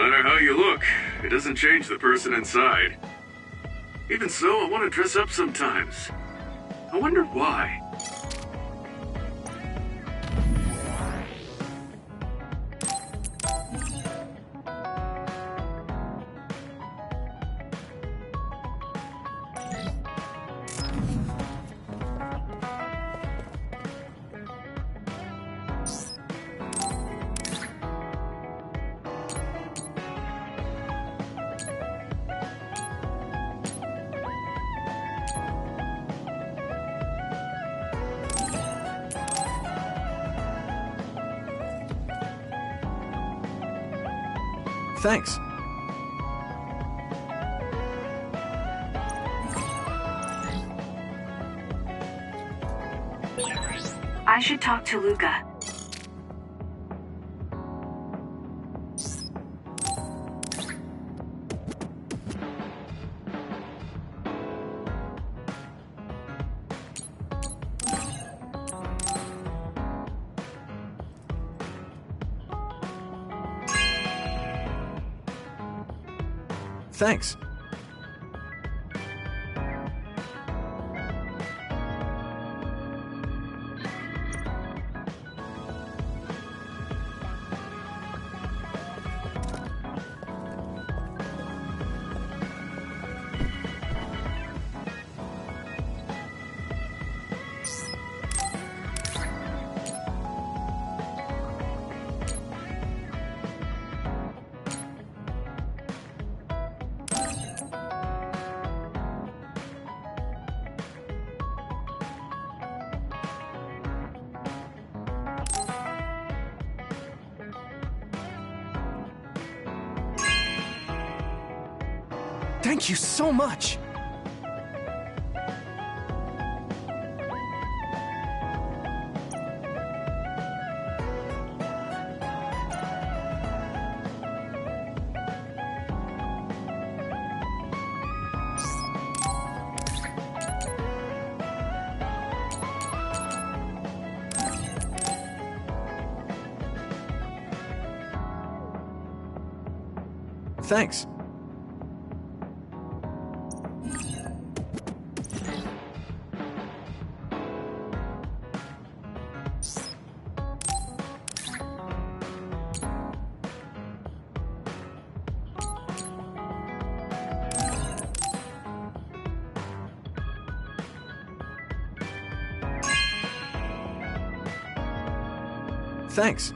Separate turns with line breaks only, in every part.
matter how you look, it doesn't change the person inside. Even so, I want to dress up sometimes. I wonder why.
Thanks.
I should talk to Luca.
Thanks. Thank you so much! Thanks. Thanks.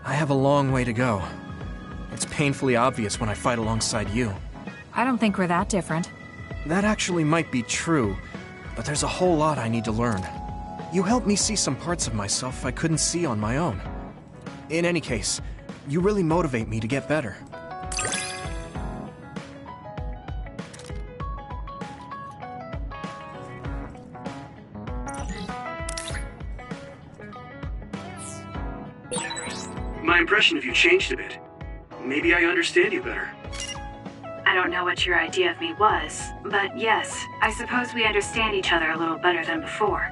I have a long way to go. It's painfully obvious when I fight alongside you.
I don't think we're that different.
That actually might be true, but there's a whole lot I need to learn. You helped me see some parts of myself I couldn't see on my own. In any case, you really motivate me to get better.
My impression of you changed a bit. Maybe I understand you better.
I don't know what your idea of me was, but yes, I suppose we understand each other a little better than before.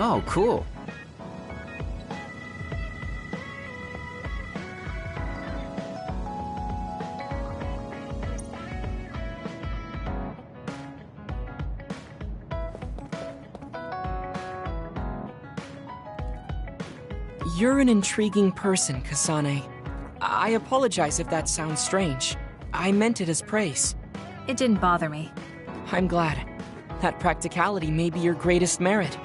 Oh, cool.
You're an intriguing person, Kasane. I apologize if that sounds strange. I meant it as praise.
It didn't bother me.
I'm glad. That practicality may be your greatest merit.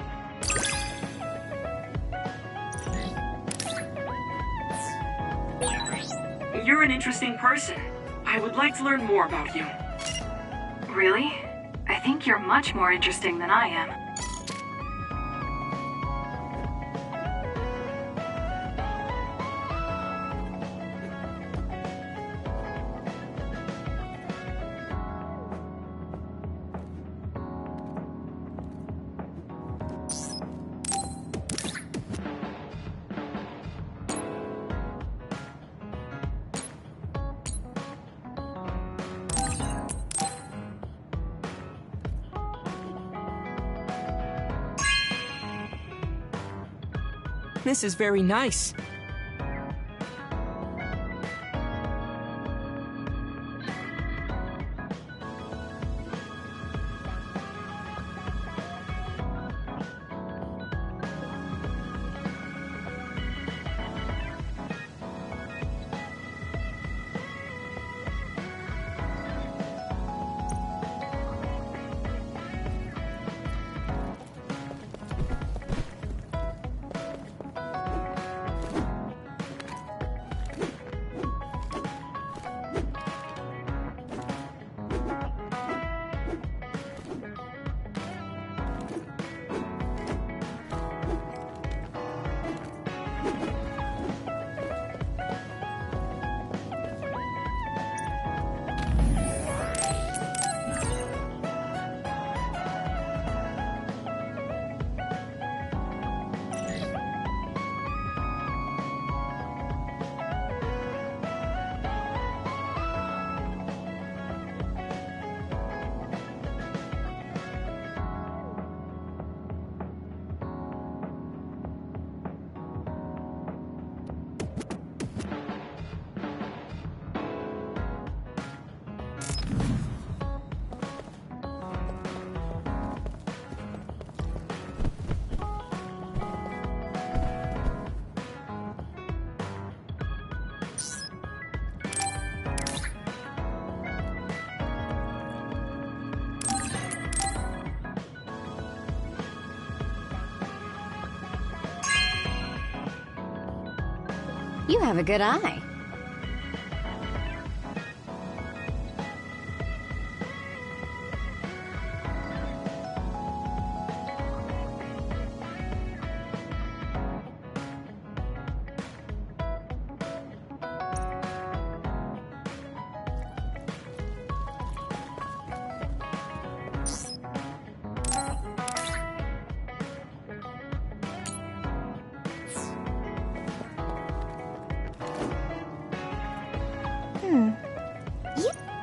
You're an interesting person. I would like to learn more about you.
Really? I think you're much more interesting than I am.
This is very nice.
You have a good eye.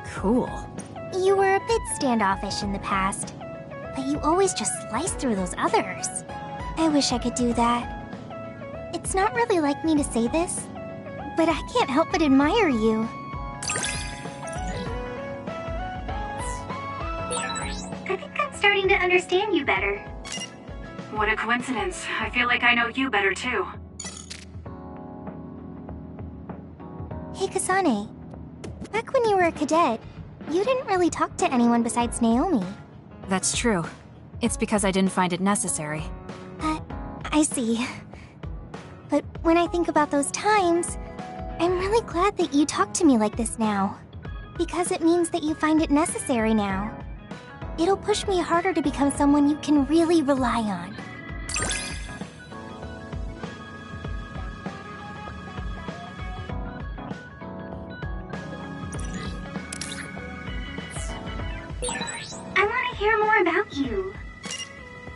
Cool.
You were a bit standoffish in the past, but you always just slice through those others. I wish I could do that. It's not really like me to say this, but I can't help but admire you.
I think I'm starting to understand you better. What a coincidence. I feel like I know you better too.
Hey, Kasane. Back when you were a cadet, you didn't really talk to anyone besides Naomi.
That's true. It's because I didn't find it necessary.
I see. But when I think about those times, I'm really glad that you talk to me like this now. Because it means that you find it necessary now. It'll push me harder to become someone you can really rely on.
I want to hear more about you.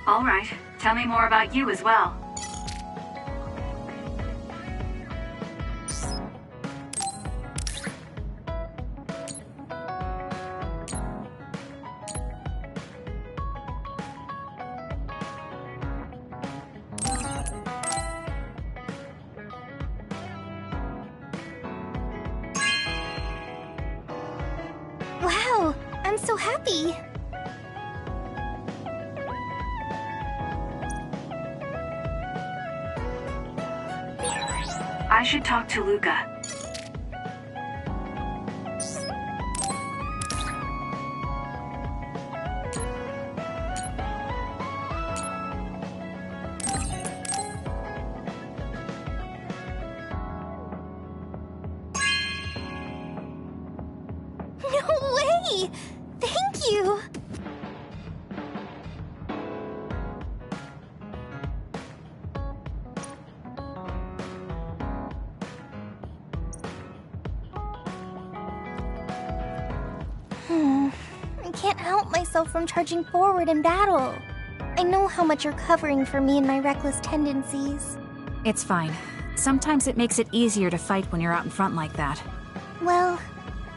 All right, tell me more about you as well.
Wow, I'm so happy.
I should talk to Luca.
can't help myself from charging forward in battle. I know how much you're covering for me and my reckless tendencies.
It's fine. Sometimes it makes it easier to fight when you're out in front like that.
Well,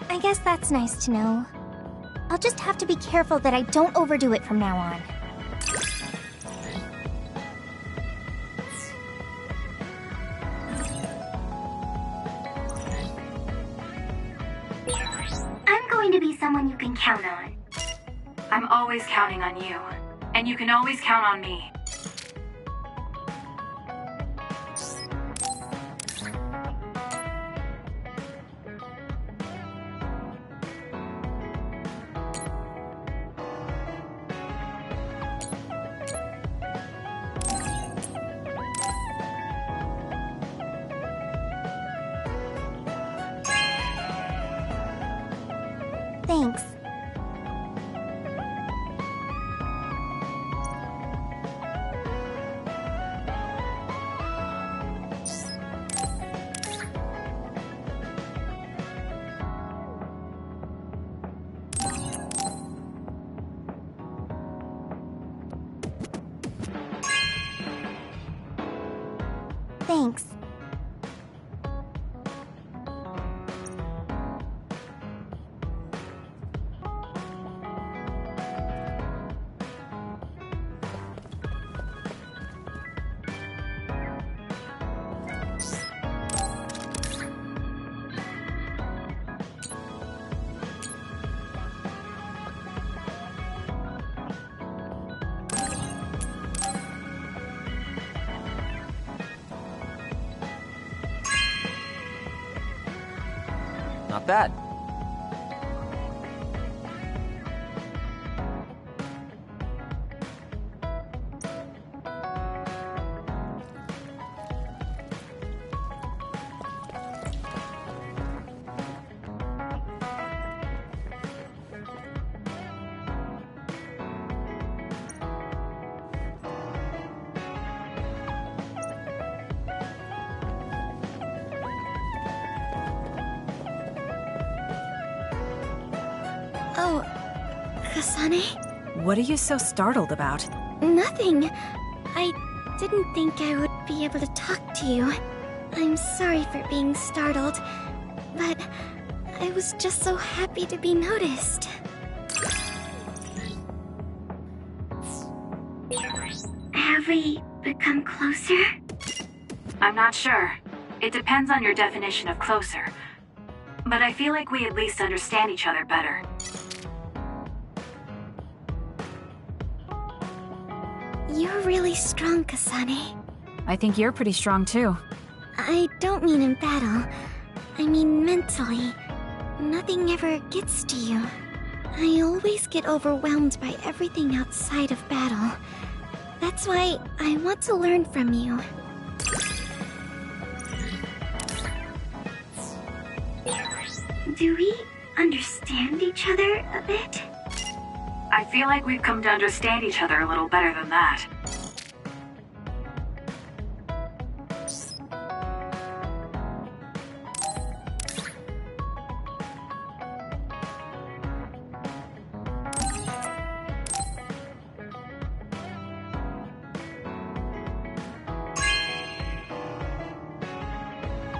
I guess that's nice to know. I'll just have to be careful that I don't overdo it from now on. I'm going to be someone you can count on.
I'm always counting on you. And you can always count on me.
Thanks. Thanks.
Not bad.
Oh, Kasane?
What are you so startled about?
Nothing. I didn't think I would be able to talk to you. I'm sorry for being startled, but I was just so happy to be noticed. Have we become closer?
I'm not sure. It depends on your definition of closer. But I feel like we at least understand each other better.
You're really strong, Kasane.
I think you're pretty strong too.
I don't mean in battle. I mean mentally. Nothing ever gets to you. I always get overwhelmed by everything outside of battle. That's why I want to learn from you. Do we understand each other a bit?
I feel like we've come to understand each other a little better than that.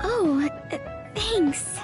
Oh, thanks.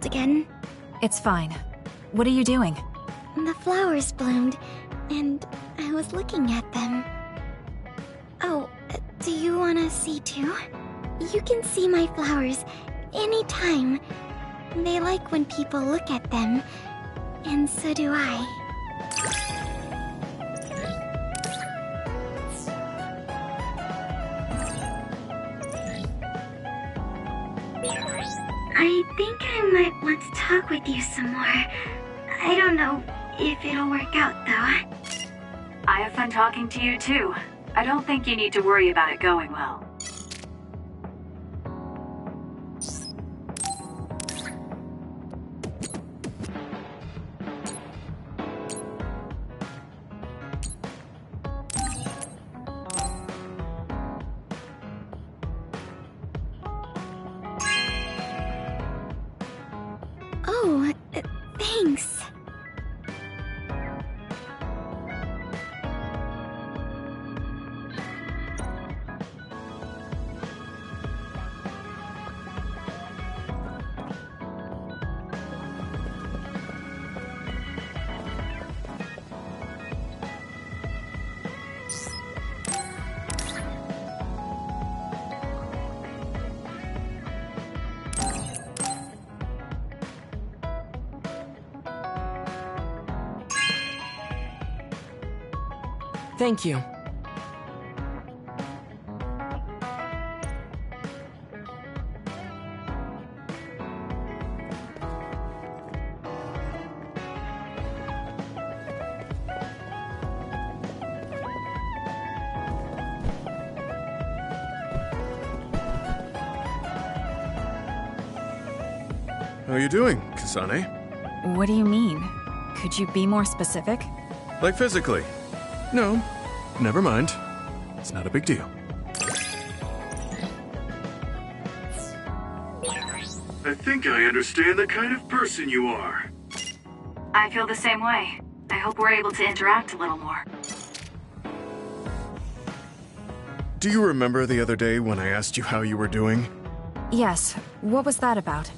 cold again.
It's fine. What are you doing?
The flowers bloomed, and I was looking at them. Oh, do you want to see too? You can see my flowers anytime. They like when people look at them, and so do I. I think I might want to talk with you some more. I don't know if it'll work out, though.
I have fun talking to you, too. I don't think you need to worry about it going well.
Oh, thanks.
Thank you.
How you doing, Kasane?
What do you mean? Could you be more specific?
Like physically? No, never mind. It's not a big deal.
I think I understand the kind of person you are.
I feel the same way. I hope we're able to interact a little more.
Do you remember the other day when I asked you how you were doing?
Yes. What was that about?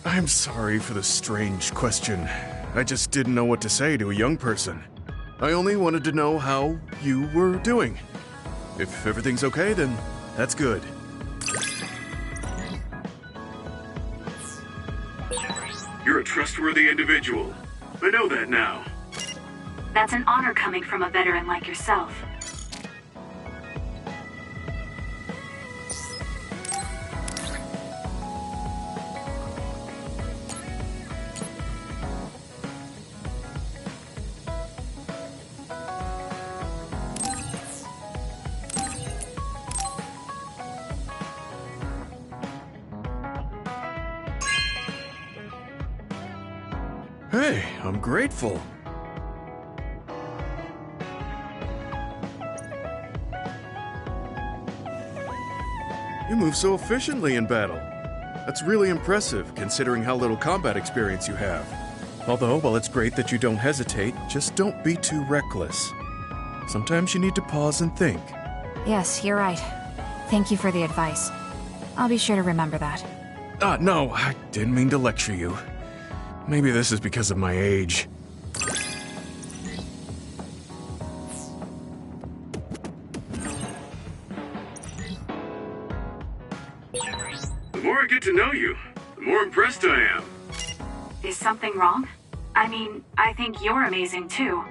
I'm sorry for the strange question. I just didn't know what to say to a young person. I only wanted to know how you were doing. If everything's okay, then that's good.
You're a trustworthy individual. I know that now.
That's an honor coming from a veteran like yourself.
Hey, I'm grateful. You move so efficiently in battle. That's really impressive, considering how little combat experience you have. Although, while it's great that you don't hesitate, just don't be too reckless. Sometimes you need to pause and think.
Yes, you're right. Thank you for the advice. I'll be sure to remember that.
No, I didn't mean to lecture you. Maybe this is because of my age.
The more I get to know you, the more impressed I am.
Is something wrong? I mean, I think you're amazing too.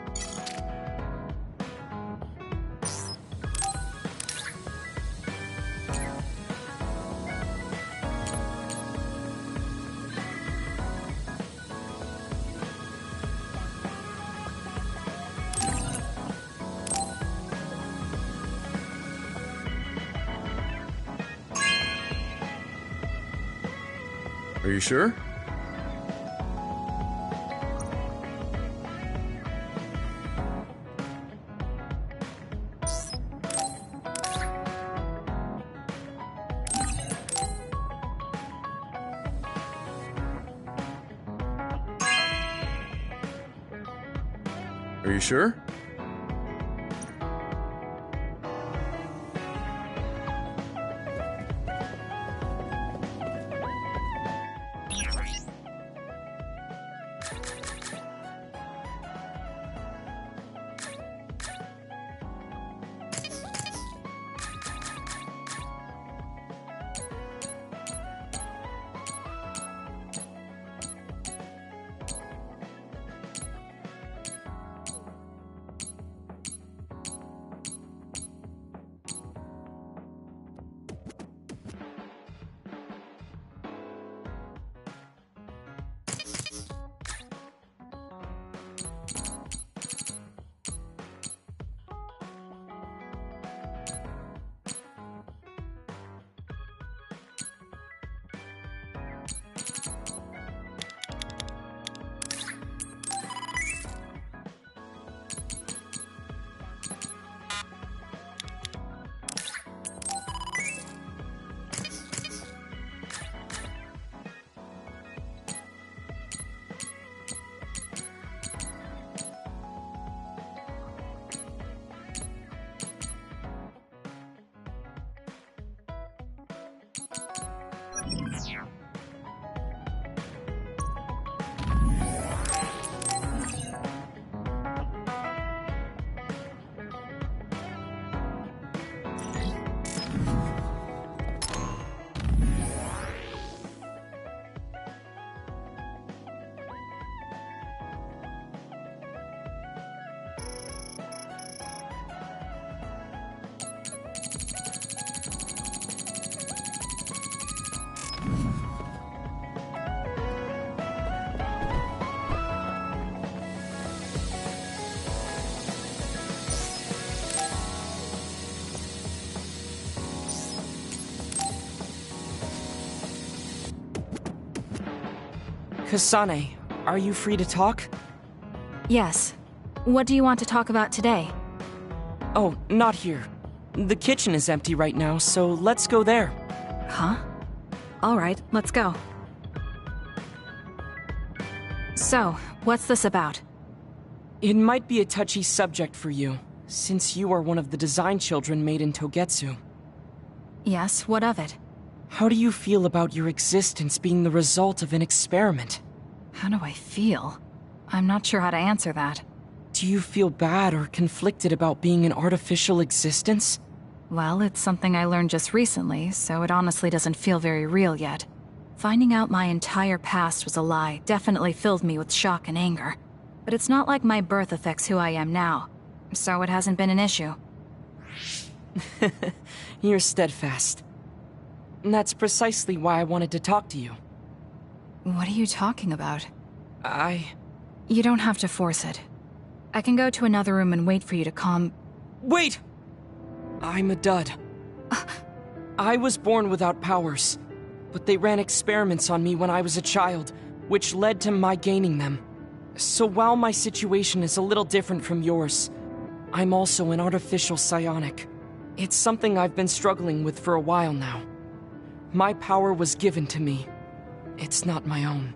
Are you sure? Are you sure?
Kasane, are you free to talk?
Yes. What do you want to talk about today?
Oh, not here. The kitchen is empty right now, so let's go there.
Huh? Alright, let's go. So, what's this about?
It might be a touchy subject for you, since you are one of the design children made in Togetsu.
Yes, what of it?
How do you feel about your existence being the result of an experiment?
How do I feel? I'm not sure how to answer that.
Do you feel bad or conflicted about being an artificial existence?
Well, it's something I learned just recently, so it honestly doesn't feel very real yet. Finding out my entire past was a lie definitely filled me with shock and anger. But it's not like my birth affects who I am now, so it hasn't been an issue.
You're steadfast. And that's precisely why I wanted to talk to you.
What are you talking about?
You
don't have to force it. I can go to another room and wait for you to calm...
Wait! I'm a dud. I was born without powers, but they ran experiments on me when I was a child, which led to my gaining them. So while my situation is a little different from yours, I'm also an artificial psionic. It's something I've been struggling with for a while now. My power was given to me. It's not my own.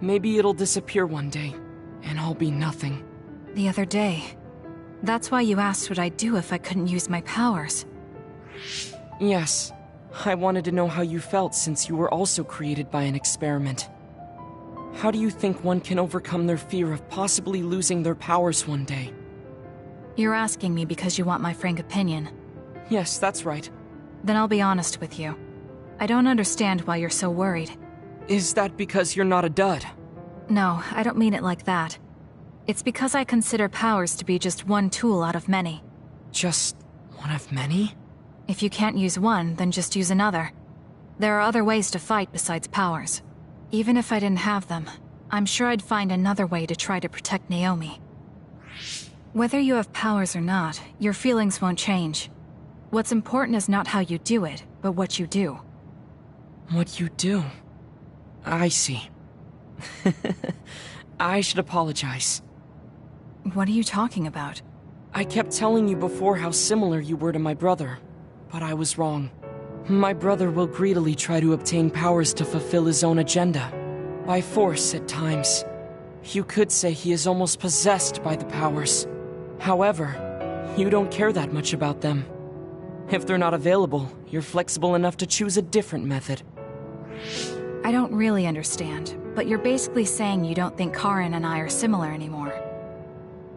Maybe it'll disappear one day, and I'll be nothing.
The other day. That's why you asked what I'd do if I couldn't use my powers.
Yes. I wanted to know how you felt since you were also created by an experiment. How do you think one can overcome their fear of possibly losing their powers one day?
You're asking me because you want my frank opinion.
Yes, that's right.
Then I'll be honest with you. I don't understand why you're so worried.
Is that because you're not a dud?
No, I don't mean it like that. It's because I consider powers to be just one tool out of many.
Just one of many?
If you can't use one, then just use another. There are other ways to fight besides powers. Even if I didn't have them, I'm sure I'd find another way to try to protect Naomi. Whether you have powers or not, your feelings won't change. What's important is not how you do it, but what you do.
What you do? I see. I should apologize.
What are you talking about?
I kept telling you before how similar you were to my brother, but I was wrong. My brother will greedily try to obtain powers to fulfill his own agenda. By force, at times. You could say he is almost possessed by the powers. However, you don't care that much about them. If they're not available, you're flexible enough to choose a different method.
I don't really understand, but you're basically saying you don't think Karin and I are similar anymore.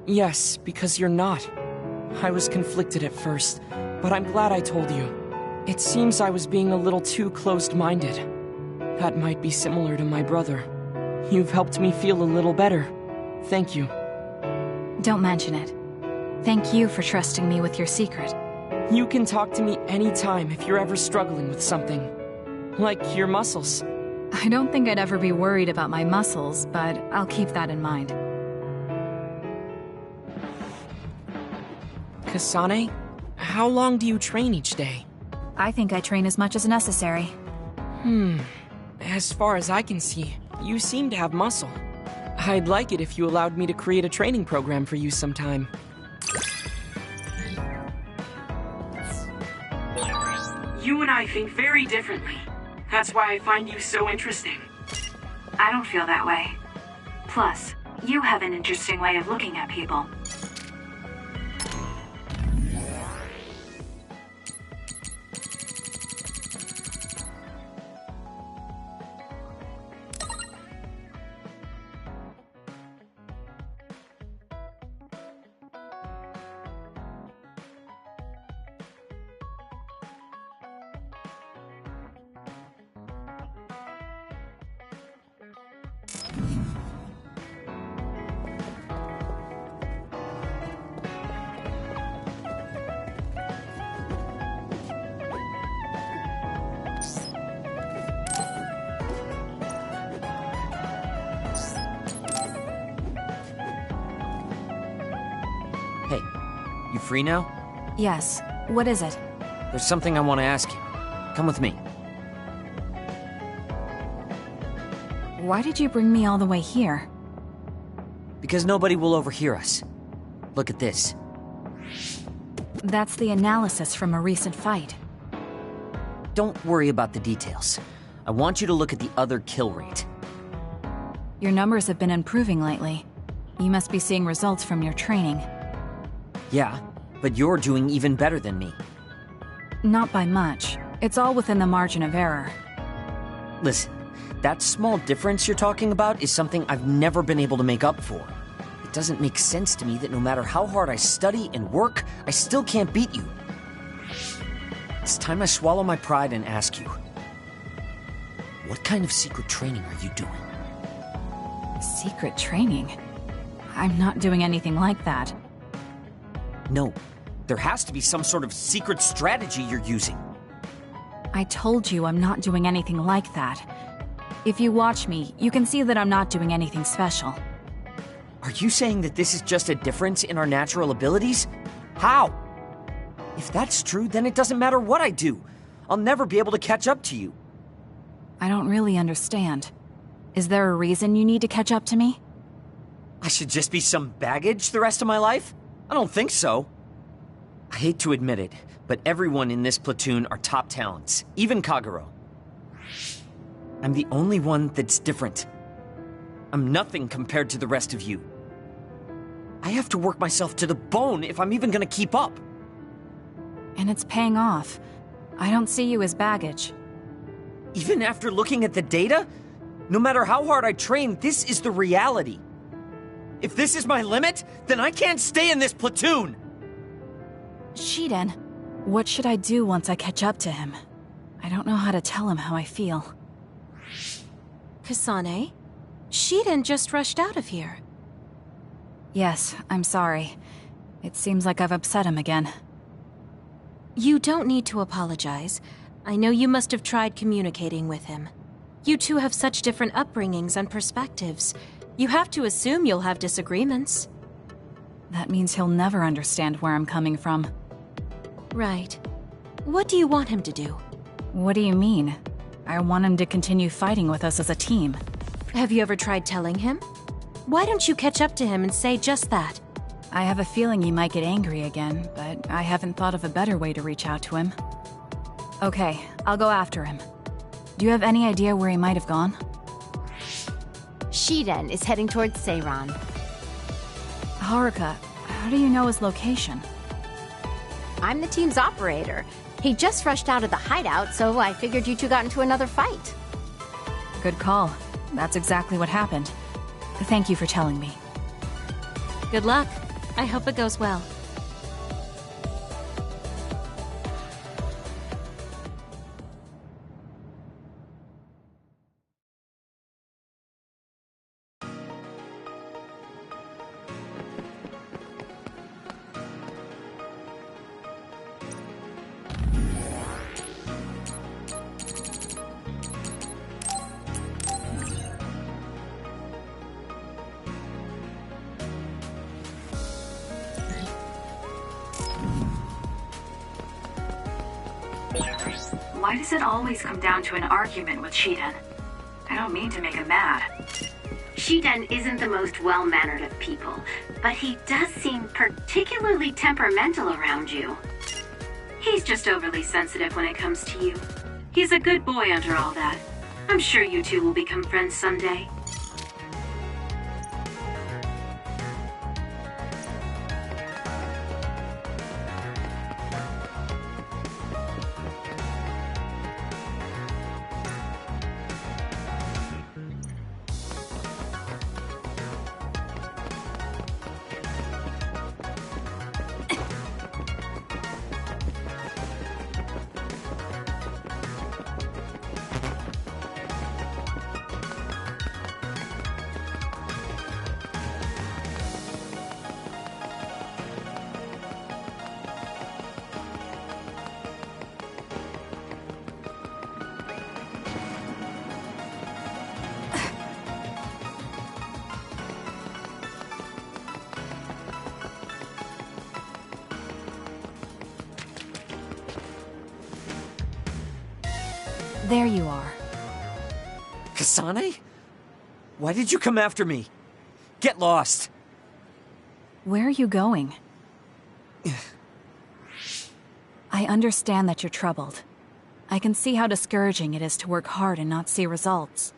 Yes, because you're not. I was conflicted at first, but I'm glad I told you. It seems I was being a little too closed-minded. That might be similar to my brother. You've helped me feel a little better. Thank you.
Don't mention it. Thank you for trusting me with your secret.
You can talk to me anytime if you're ever struggling with something. Like your muscles.
I don't think I'd ever be worried about my muscles, but I'll keep that in mind.
Kasane, how long do you train each day?
I think I train as much as necessary.
As far as I can see, you seem to have muscle. I'd like it if you allowed me to create a training program for you sometime.
You and I think very differently. That's why I find you so interesting.
I don't feel that way. Plus, you have an interesting way of looking at people.
Hey, you free now?
Yes. What is it?
There's something I want to ask you. Come with me.
Why did you bring me all the way here?
Because nobody will overhear us. Look at this.
That's the analysis from a recent fight.
Don't worry about the details. I want you to look at the other kill rate.
Your numbers have been improving lately. You must be seeing results from your training.
Yeah, but you're doing even better than me.
Not by much. It's all within the margin of error.
Listen, that small difference you're talking about is something I've never been able to make up for. It doesn't make sense to me that no matter how hard I study and work, I still can't beat you. It's time I swallow my pride and ask you, what kind of secret training are you doing?
Secret training? I'm not doing anything like that.
No, there has to be some sort of secret strategy you're using.
I told you I'm not doing anything like that. If you watch me, you can see that I'm not doing anything special.
Are you saying that this is just a difference in our natural abilities? How? If that's true, then it doesn't matter what I do. I'll never be able to catch up to you.
I don't really understand. Is there a reason you need to catch up to me?
I should just be some baggage the rest of my life? I don't think so. I hate to admit it, but everyone in this platoon are top talents, even Kagero. I'm the only one that's different. I'm nothing compared to the rest of you. I have to work myself to the bone if I'm even gonna keep up.
And it's paying off. I don't see you as baggage.
Even after looking at the data? No matter how hard I train, this is the reality. If this is my limit, then I can't stay in this platoon!
Shiden, what should I do once I catch up to him? I don't know how to tell him how I feel.
Kasane? Shiden just rushed out of here.
Yes, I'm sorry. It seems like I've upset him again.
You don't need to apologize. I know you must have tried communicating with him. You two have such different upbringings and perspectives. You have to assume you'll have disagreements.
That means he'll never understand where I'm coming from.
Right. What do you want him to do?
What do you mean? I want him to continue fighting with us as a team.
Have you ever tried telling him? Why don't you catch up to him and say just that?
I have a feeling he might get angry again, but I haven't thought of a better way to reach out to him. Okay, I'll go after him. Do you have any idea where he might have gone?
Shiden is heading towards Seiran.
Haruka, how do you know his location?
I'm the team's operator. He just rushed out of the hideout, so I figured you two got into another fight.
Good call. That's exactly what happened. Thank you for telling me.
Good luck. I hope it goes well.
Why does it always come down to an argument with Shiden? I don't mean to make him mad.
Shiden isn't the most well-mannered of people, but he does seem particularly temperamental around you.
He's just overly sensitive when it comes to you. He's a good boy under all that. I'm sure you two will become friends someday.
There you are.
Kasane? Why did you come after me? Get lost.
Where are you going? I understand that you're troubled. I can see how discouraging it is to work hard and not see results.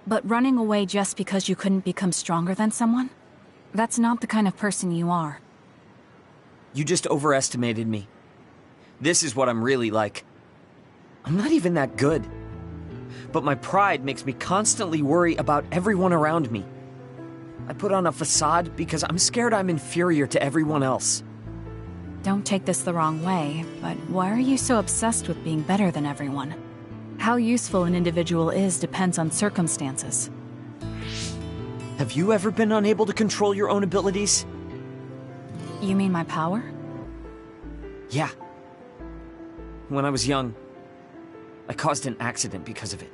But running away just because you couldn't become stronger than someone? That's not the kind of person you are.
You just overestimated me. This is what I'm really like. I'm not even that good. But my pride makes me constantly worry about everyone around me. I put on a facade because I'm scared I'm inferior to everyone else.
Don't take this the wrong way, but why are you so obsessed with being better than everyone? How useful an individual is depends on circumstances.
Have you ever been unable to control your own abilities?
You mean my power?
Yeah. When I was young, I caused an accident because of it.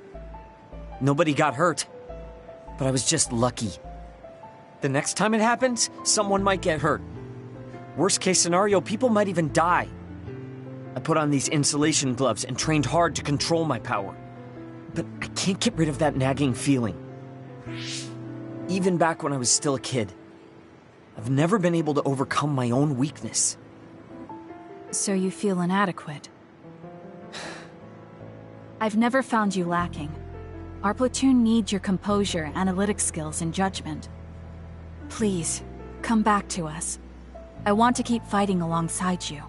Nobody got hurt, but I was just lucky. The next time it happens, someone might get hurt. Worst case scenario, people might even die. I put on these insulation gloves and trained hard to control my power. But I can't get rid of that nagging feeling. Even back when I was still a kid, I've never been able to overcome my own weakness.
So you feel inadequate? I've never found you lacking. Our platoon needs your composure, analytic skills, and judgment. Please, come back to us. I want to keep fighting alongside you.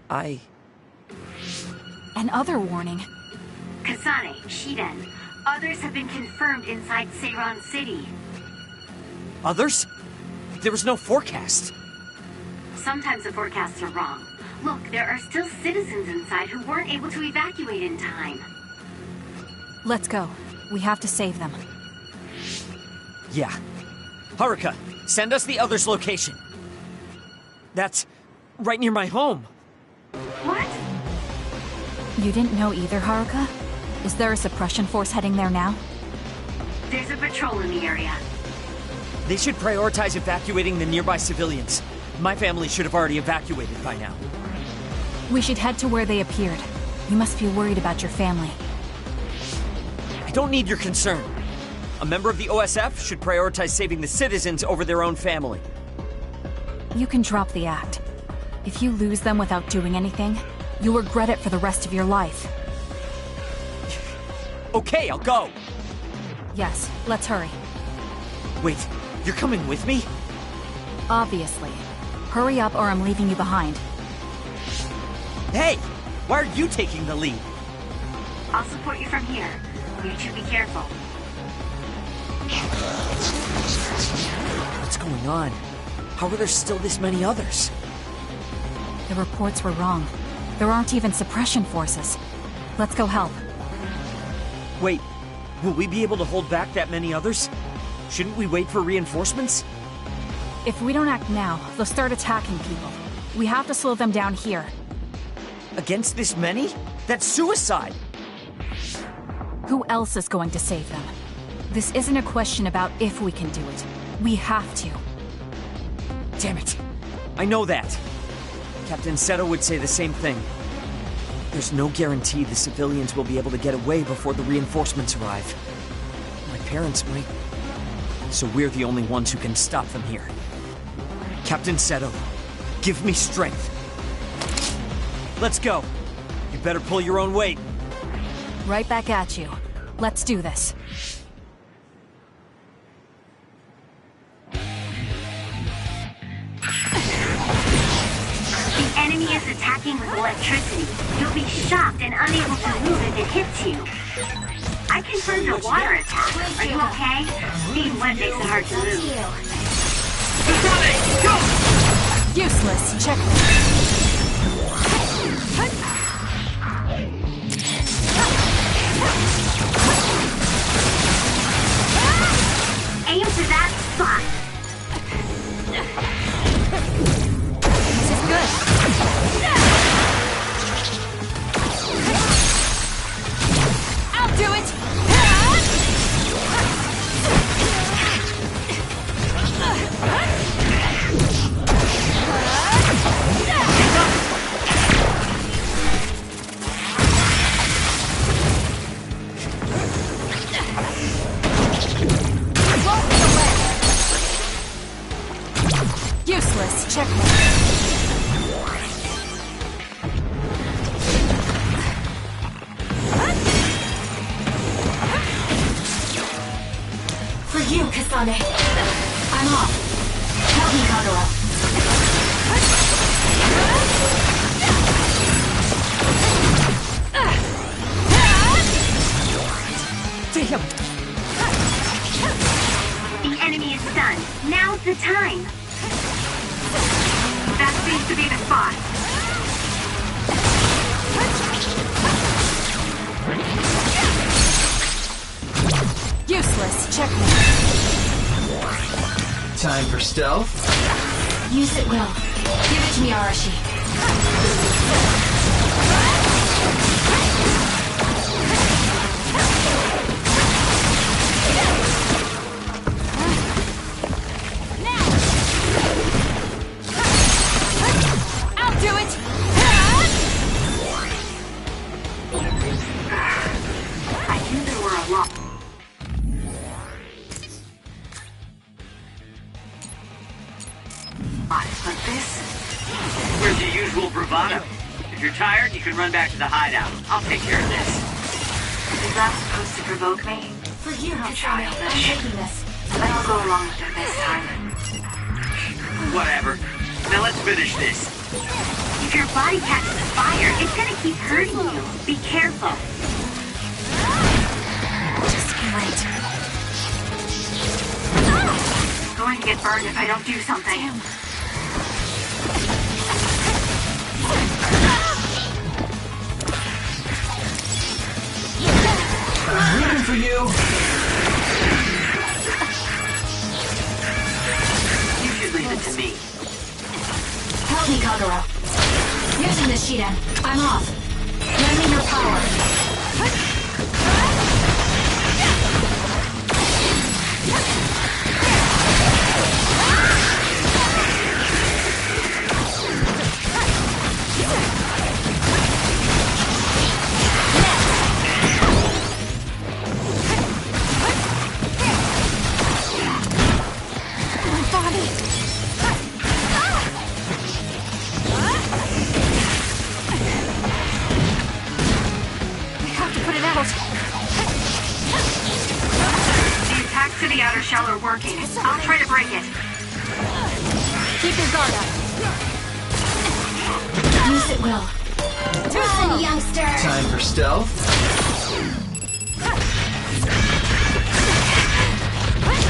An other warning.
Kasane, Shiden, others have been confirmed inside Seiron City.
Others? There was no forecast.
Sometimes the forecasts are wrong. Look, there are still citizens inside who weren't able to evacuate in time.
Let's go. We have to save them.
Yeah. Haruka, send us the others' location. That's right near my home.
What?
You didn't know either, Haruka? Is there a suppression force heading there now?
There's a patrol in the area.
They should prioritize evacuating the nearby civilians. My family should have already evacuated by now.
We should head to where they appeared. You must be worried about your family.
I don't need your concern. A member of the OSF should prioritize saving the citizens over their own family.
You can drop the act. If you lose them without doing anything, you'll regret it for the rest of your life.
Okay, I'll go.
Yes, let's hurry.
Wait, you're coming with me?
Obviously. Hurry up or I'm leaving you behind.
Hey! Why are you taking the lead?
I'll support you from here. You two be careful.
What's going on? How are there still this many others?
The reports were wrong. There aren't even suppression forces. Let's go help.
Wait, will we be able to hold back that many others? Shouldn't we wait for reinforcements?
If we don't act now, they'll start attacking people. We have to slow them down here.
Against this many? That's suicide!
Who else is going to save them? This isn't a question about if we can do it. We have to.
Damn it! I know that! Captain Seto would say the same thing. There's no guarantee the civilians will be able to get away before the reinforcements arrive. My parents might. So we're the only ones who can stop them here. Captain Seto, give me strength. Let's go. You better pull your own weight.
Right back at you. Let's do this.
The enemy is attacking with electricity. You'll be shocked and unable to move if it hits you. I confirmed a water attack. Are you okay? Being wet makes it hard to move.
Useless. Check.
Aim to that spot.
This is good. I'll do it.
Useless. Checkmate.
For you, Kasane. I'm off. Help me, Kagura.
Damn!
The enemy is stunned. Now's the time.
That seems to be the spot.
Useless. Checkmate.
Time for stealth.
Use it well. Give it to me, Arashi.
I'll do it!
I knew there were a lot. But this?
Where's your usual bravado? If you're tired, you can run back to the hideout. I'll take care of this.
Is that supposed to provoke me? For you,
How
Kasane. I'm
childish.
taking this. But I'll go along with it this time.
Whatever. Now let's finish this.
If your body catches fire, it's gonna keep hurting you. Be careful.
Just great. I'm going to get burned if I don't do something.
I'm rooting for you.
You should leave it to me.
Help me, Kagura. Using the Shiden. I'm off. Lend me your power. To the outer shell are working. I'll try to break it.
Keep your guard up.
Use it well.
Run, youngster!
Time for stealth.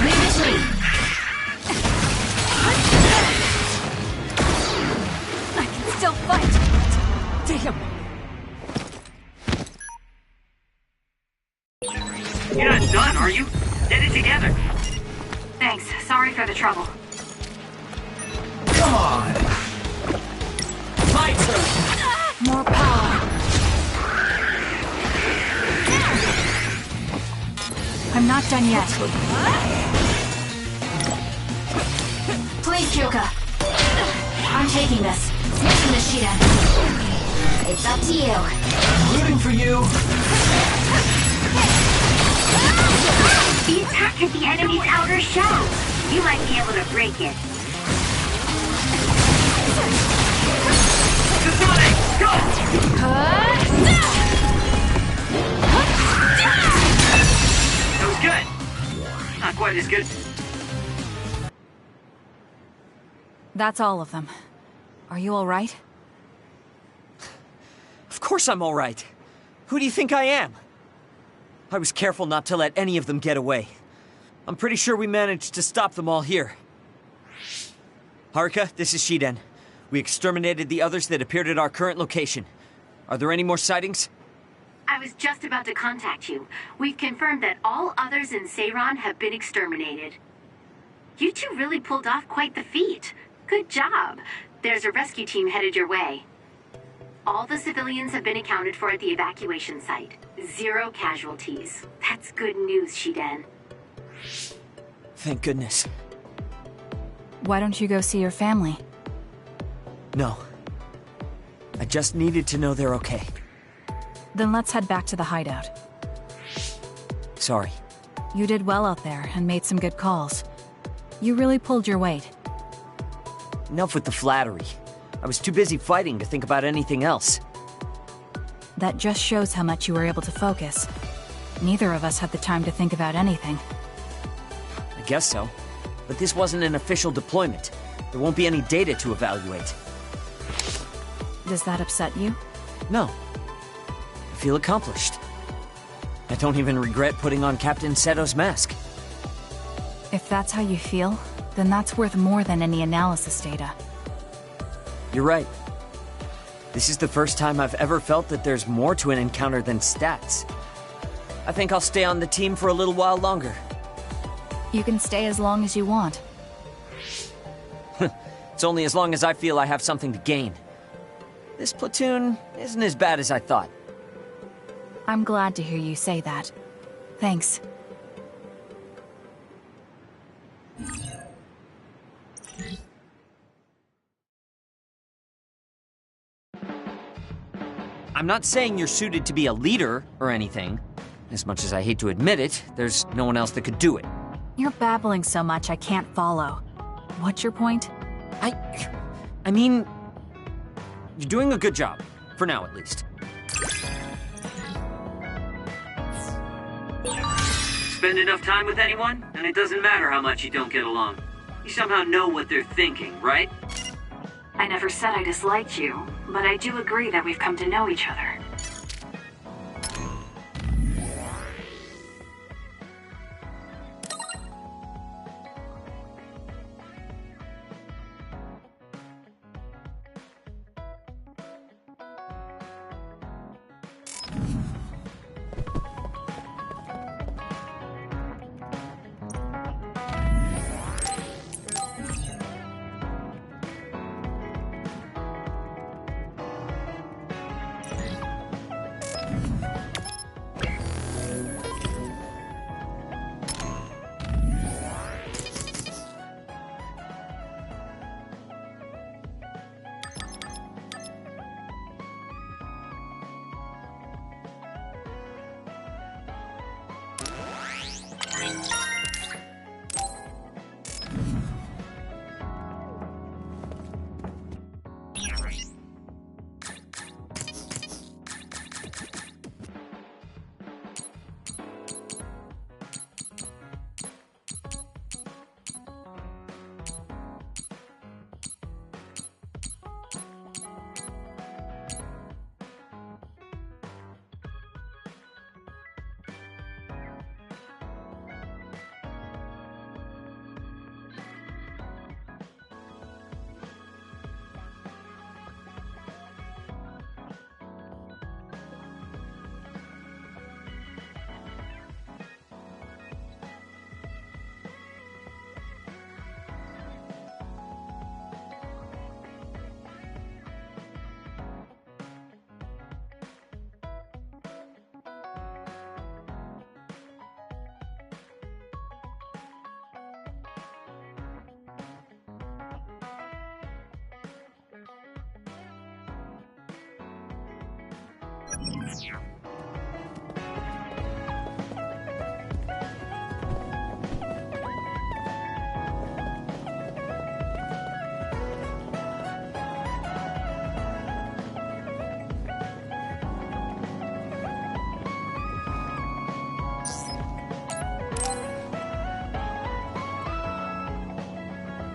Leave it to me.
I can still fight.
Damn!
You're not done, are you? Get it together.
Thanks. Sorry for the trouble.
Come on.
My turn!
More power. I'm not done yet. Please, Kyoka. I'm taking this. Using the Shiden.
It's up to you.
I'm rooting for you.
The attack at the enemy's outer shell. You might be able to break it.
Kasane, go! That was good. Not quite as good.
That's all of them. Are you all right?
Of course I'm all right. Who do you think I am? I was careful not to let any of them get away. I'm pretty sure we managed to stop them all here. Haruka, this is Shiden. We exterminated the others that appeared at our current location. Are there any more sightings?
I was just about to contact you. We've confirmed that all others in Seiran have been exterminated. You two really pulled off quite the feat. Good job. There's a rescue team headed your way. All the civilians have been accounted for at the evacuation site. 0 casualties. That's good news, Shiden.
Thank goodness.
Why don't you go see your family?
No. I just needed to know they're okay.
Then let's head back to the hideout.
Sorry.
You did well out there and made some good calls. You really pulled your weight.
enough with the flattery. I was too busy fighting to think about anything else.
That just shows how much you were able to focus. Neither of us had the time to think about anything.
I guess so. But this wasn't an official deployment. There won't be any data to evaluate.
Does that upset you?
No. I feel accomplished. I don't even regret putting on Captain Seto's mask.
If that's how you feel, then that's worth more than any analysis data.
You're right. This is the first time I've ever felt that there's more to an encounter than stats. I think I'll stay on the team for a little while longer.
You can stay as long as you want.
It's only as long as I feel I have something to gain. This platoon isn't as bad as I thought.
I'm glad to hear you say that. Thanks.
I'm not saying you're suited to be a leader or anything. As much as I hate to admit it, there's no one else that could do it.
You're babbling so much I can't follow. What's your point?
I mean, you're doing a good job. For now, at least.
Spend enough time with anyone, and it doesn't matter how much you don't get along. You somehow know what they're thinking, right?
I never said I disliked you, but I do agree that we've come to know each other.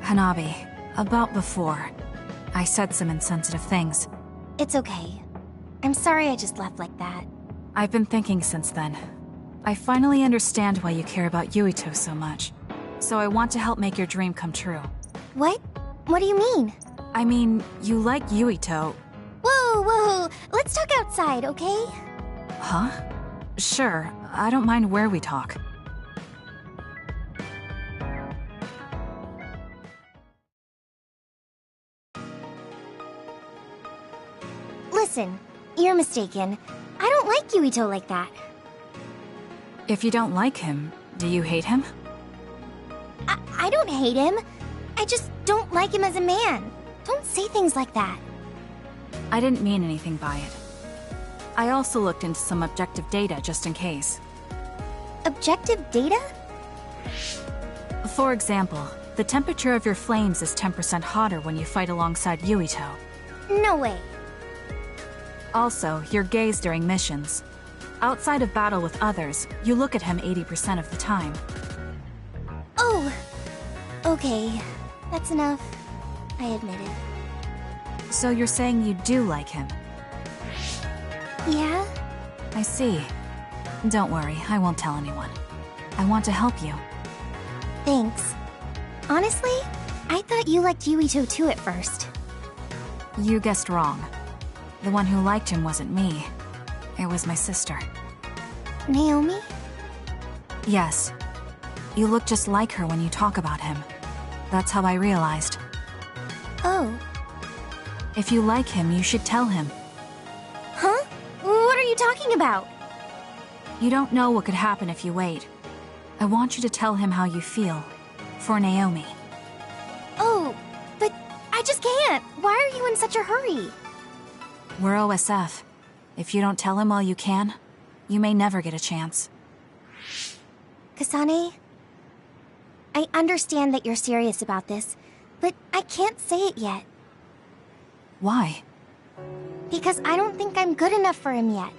Hanabi, about before. I said some insensitive things.
It's okay. I'm sorry I just left like that.
I've been thinking since then. I finally understand why you care about Yuito so much. So I want to help make your dream come true.
What? What do you mean?
I mean, you like Yuito.
Whoa, whoa! Let's talk outside, okay?
Huh? Sure, I don't mind where we talk.
Listen, you're mistaken. I don't like Yuito like that.
If you don't like him, do you hate him?
I don't hate him. I just don't like him as a man. Don't say things like that.
I didn't mean anything by it. I also looked into some objective data just in case.
Objective data?
For example, The temperature of your flames is 10% hotter when you fight alongside Yuito.
No way.
Also, your gaze during missions. Outside of battle with others, you look at him 80% of the time.
Oh, okay. That's enough. I admit it.
So you're saying you do like him?
Yeah?
I see. Don't worry, I won't tell anyone. I want to help you.
Thanks. Honestly, I thought you liked Yuito too at first.
You guessed wrong. The one who liked him wasn't me. It was my sister.
Naomi?
Yes. You look just like her when you talk about him. That's how I realized.
Oh.
If you like him, you should tell him.
Huh? What are you talking about?
You don't know what could happen if you wait. I want you to tell him how you feel. For Naomi.
Oh, but I just can't. Why are you in such a hurry?
We're OSF. If you don't tell him while you can, you may never get a chance.
Kasane, I understand that you're serious about this, but I can't say it yet.
Why?
Because I don't think I'm good enough for him yet.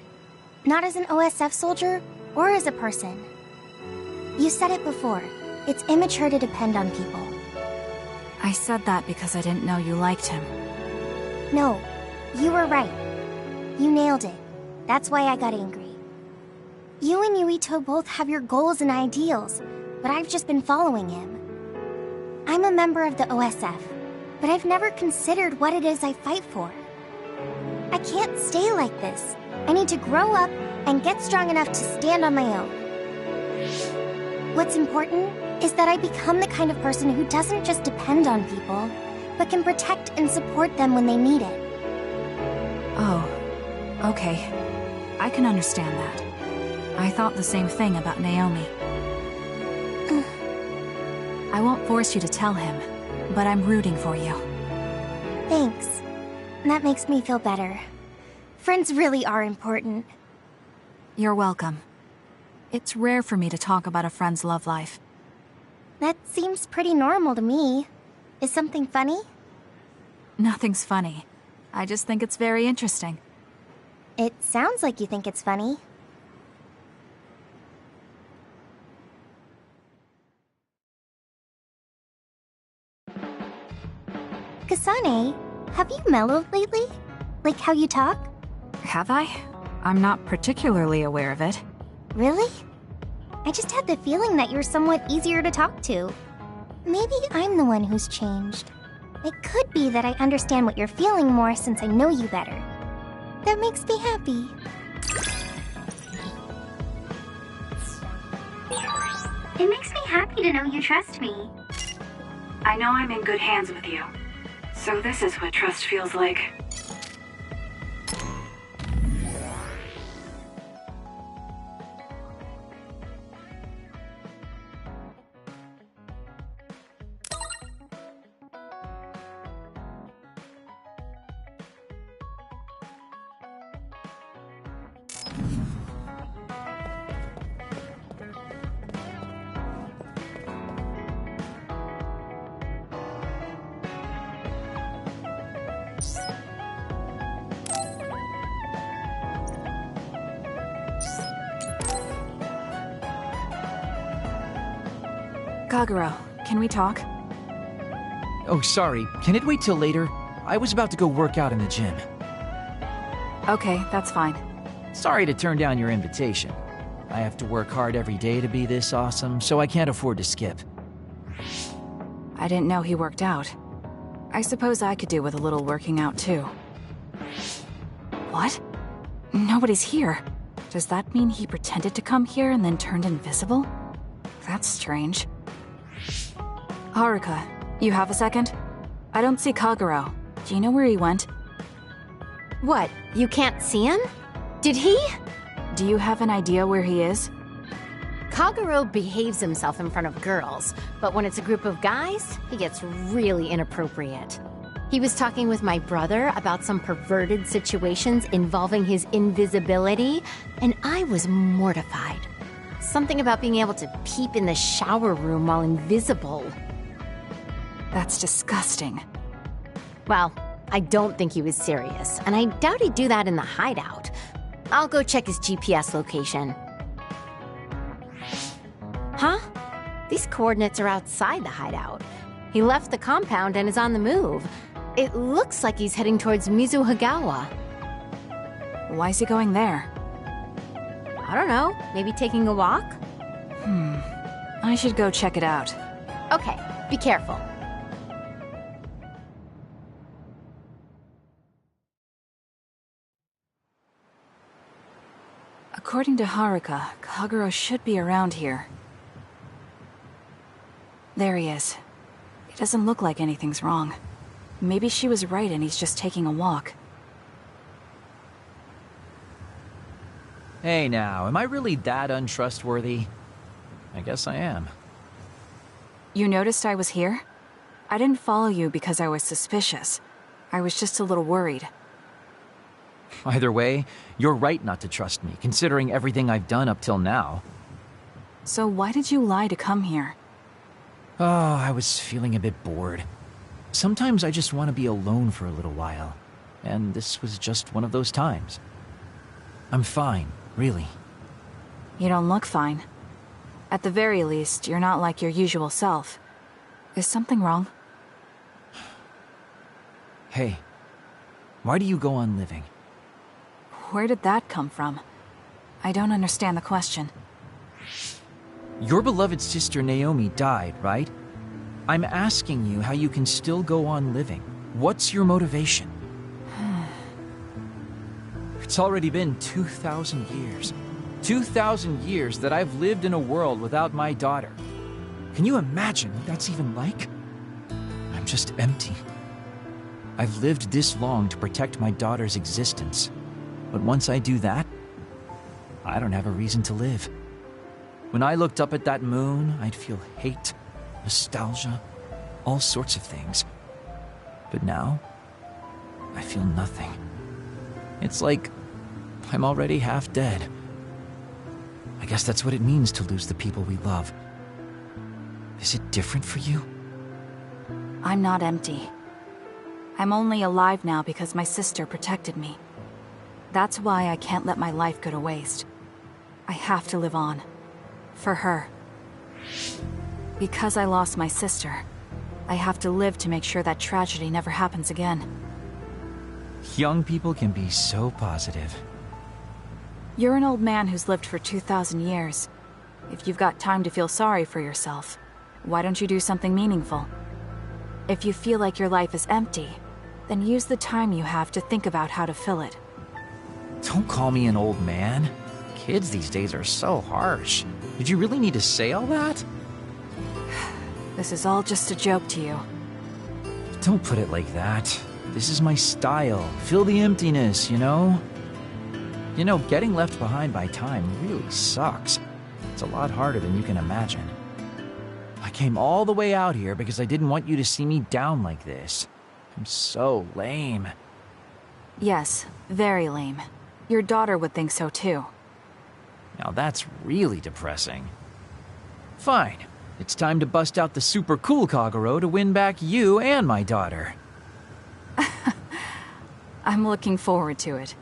Not as an OSF soldier, or as a person. You said it before. It's immature to depend on people.
I said that because I didn't know you liked him.
No, you were right. You nailed it. That's why I got angry. You and Yuito both have your goals and ideals, but I've just been following him. I'm a member of the OSF, but I've never considered what it is I fight for. I can't stay like this. I need to grow up and get strong enough to stand on my own. What's important is that I become the kind of person who doesn't just depend on people, but can protect and support them when they need it.
Oh, okay. I can understand that. I thought the same thing about Naomi. I won't force you to tell him, but I'm rooting for you.
Thanks. That makes me feel better. Friends really are important.
You're welcome. It's rare for me to talk about a friend's love life.
That seems pretty normal to me. Is something funny?
Nothing's funny. I just think it's very interesting.
It sounds like you think it's funny. Kasane, have you mellowed lately? Like how you talk?
Have I? I'm not particularly aware of it.
Really? I just had the feeling that you're somewhat easier to talk to. Maybe I'm the one who's changed. It could be that I understand what you're feeling more since I know you better. That makes me happy.
It makes me happy to know you trust me.
I know I'm in good hands with you. So this is what trust feels like.
Kagero, can we talk?
Oh, sorry. Can it wait till later? I was about to go work out in the gym.
Okay, that's fine.
Sorry to turn down your invitation. I have to work hard every day to be this awesome, so I can't afford to skip.
I didn't know he worked out. I suppose I could do with a little working out, too. What? Nobody's here. Does that mean he pretended to come here and then turned invisible? That's strange. Haruka, you have a second? I don't see Kagero. Do you know where he went?
What? You can't see him? Did he?
Do you have an idea where he is?
Kagero behaves himself in front of girls, but when it's a group of guys, he gets really inappropriate. He was talking with my brother about some perverted situations involving his invisibility, and I was mortified. Something about being able to peep in the shower room while invisible.
That's disgusting.
Well, I don't think he was serious, and I doubt he'd do that in the hideout. I'll go check his GPS location. Huh? These coordinates are outside the hideout. He left the compound and is on the move. It looks like he's heading towards Mizuhagawa.
Why is he going there?
I don't know, maybe taking a walk?
I should go check it out.
Okay, be careful.
According to Haruka, Kagero should be around here. There he is. It doesn't look like anything's wrong. Maybe she was right and he's just taking a walk.
Hey now, am I really that untrustworthy? I guess I am.
You noticed I was here? I didn't follow you because I was suspicious. I was just a little worried.
Either way, you're right not to trust me, considering everything I've done up till now.
So why did you lie to come here?
Oh, I was feeling a bit bored. Sometimes I just want to be alone for a little while, and this was just one of those times. I'm fine, really.
You don't look fine. At the very least, you're not like your usual self. Is something wrong?
Hey, why do you go on living?
Where did that come from? I don't understand the question.
Your beloved sister Naomi died, right? I'm asking you how you can still go on living. What's your motivation? It's already been 2,000 years. 2,000 years that I've lived in a world without my daughter. Can you imagine what that's even like? I'm just empty. I've lived this long to protect my daughter's existence. But once I do that, I don't have a reason to live. When I looked up at that moon, I'd feel hate, nostalgia, all sorts of things. But now, I feel nothing. It's like I'm already half dead. I guess that's what it means to lose the people we love. Is it different for you?
I'm not empty. I'm only alive now because my sister protected me. That's why I can't let my life go to waste. I have to live on. For her. Because I lost my sister, I have to live to make sure that tragedy never happens again.
Young people can be so positive.
You're an old man who's lived for 2,000 years. If you've got time to feel sorry for yourself, why don't you do something meaningful? If you feel like your life is empty, then use the time you have to think about how to fill it.
Don't call me an old man. Kids these days are so harsh. Did you really need to say all that?
This is all just a joke to you.
Don't put it like that. This is my style. Fill the emptiness, you know? You know, getting left behind by time really sucks. It's a lot harder than you can imagine. I came all the way out here because I didn't want you to see me down like this. I'm so lame.
Yes, very lame. Your daughter would think so too.
Now that's really depressing. Fine. It's time to bust out the super cool Kagero to win back you and my daughter.
I'm looking forward to it.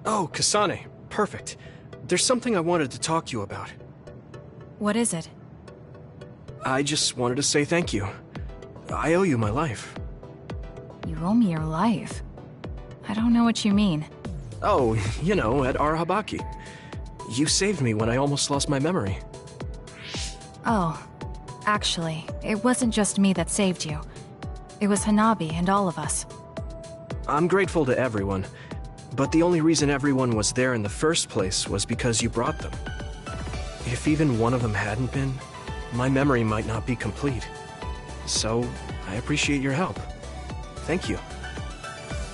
Oh, Kasane. Perfect. There's something I wanted to talk to you about.
What is it?
I just wanted to say thank you. I owe you my life.
You owe me your life? I don't know what you mean.
Oh, you know, at Arahabaki. You saved me when I almost lost my memory.
Oh, actually, it wasn't just me that saved you. It was Hanabi and all of us.
I'm grateful to everyone, but the only reason everyone was there in the first place was because you brought them. If even one of them hadn't been, my memory might not be complete. So, I appreciate your help. Thank you.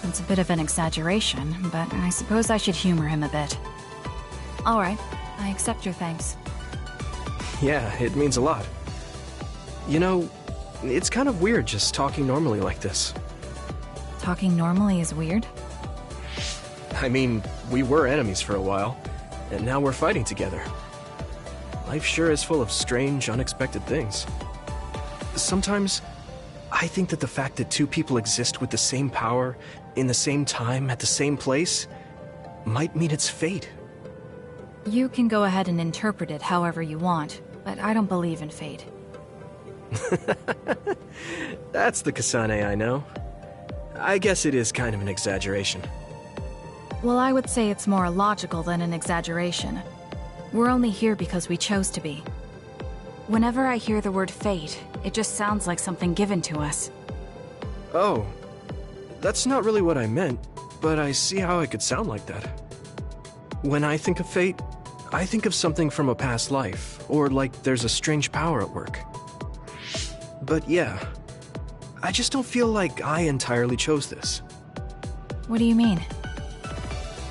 It's a bit of an exaggeration, but I suppose I should humor him a bit. Alright, I accept your thanks.
Yeah, it means a lot. You know, it's kind of weird just talking normally like this.
Talking normally is weird?
I mean, we were enemies for a while, and now we're fighting together. Life sure is full of strange, unexpected things. Sometimes, I think that the fact that two people exist with the same power, in the same time, at the same place, might mean it's fate.
You can go ahead and interpret it however you want, but I don't believe in fate.
That's the Kasane I know. I guess it is kind of an exaggeration.
Well, I would say it's more logical than an exaggeration. We're only here because we chose to be. Whenever I hear the word fate, it just sounds like something given to us.
Oh, that's not really what I meant, but I see how it could sound like that. When I think of fate, I think of something from a past life, or like there's a strange power at work. But yeah, I just don't feel like I entirely chose this.
What do you mean?